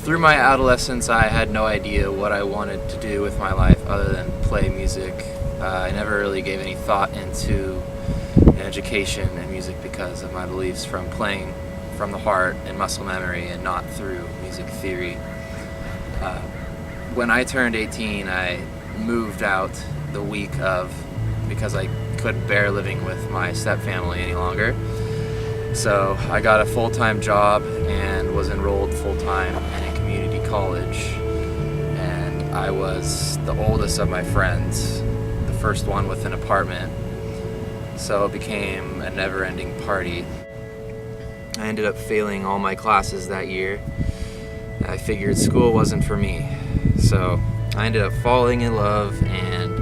Through my adolescence, I had no idea what I wanted to do with my life other than play music. I never really gave any thought into education and music because of my beliefs from playing from the heart and muscle memory and not through music theory. When I turned 18, I moved out the week of because I couldn't bear living with my stepfamily any longer. So I got a full-time job and was enrolled full-time in a community college. And I was the oldest of my friends, the first one with an apartment. So it became a never-ending party. I ended up failing all my classes that year. I figured school wasn't for me. So I ended up falling in love and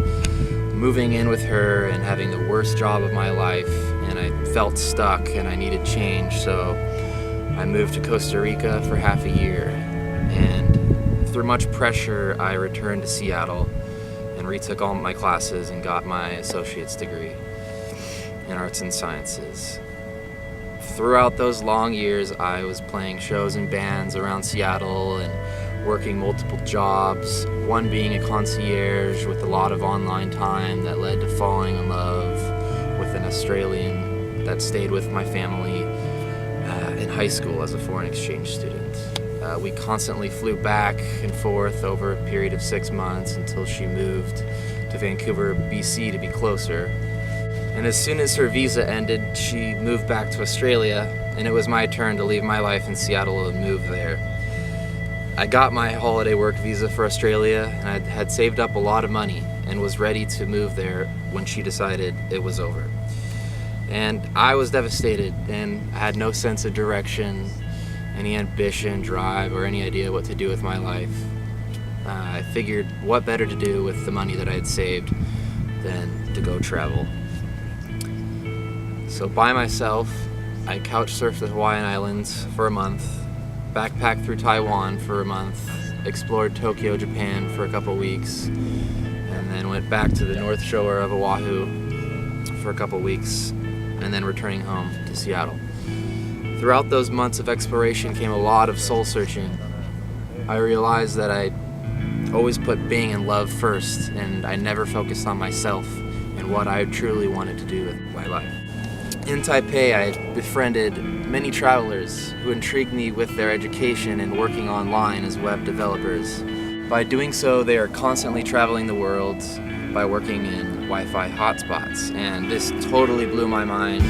moving in with her and having the worst job of my life, and I felt stuck and I needed change, so I moved to Costa Rica for half a year, and through much pressure I returned to Seattle and retook all my classes and got my associate's degree in arts and sciences. Throughout those long years I was playing shows and bands around Seattle and working multiple jobs, one being a concierge with a lot of online time that led to falling in love with an Australian that stayed with my family in high school as a foreign exchange student. We constantly flew back and forth over a period of 6 months until she moved to Vancouver, BC to be closer. And as soon as her visa ended, she moved back to Australia, and it was my turn to leave my life in Seattle and move there. I got my holiday work visa for Australia, and I had saved up a lot of money and was ready to move there when she decided it was over. And I was devastated and had no sense of direction, any ambition, drive, or any idea what to do with my life. I figured what better to do with the money that I had saved than to go travel. So by myself, I couch surfed the Hawaiian Islands for a month, backpacked through Taiwan for a month, explored Tokyo, Japan for a couple weeks, and then went back to the North Shore of Oahu for a couple weeks, and then returning home to Seattle. Throughout those months of exploration came a lot of soul searching. I realized that I always put being in love first, and I never focused on myself and what I truly wanted to do with my life. In Taipei, I befriended many travelers who intrigued me with their education and working online as web developers. By doing so, they are constantly traveling the world by working in Wi-Fi hotspots, and this totally blew my mind.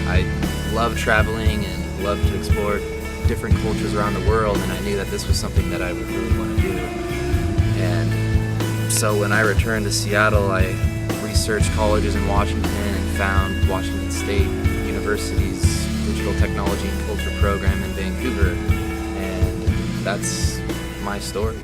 I love traveling and love to explore different cultures around the world, and I knew that this was something that I would really want to do. And so when I returned to Seattle, I researched colleges in Washington and found Washington State University's Digital Technology and Culture program in Vancouver, and that's my story.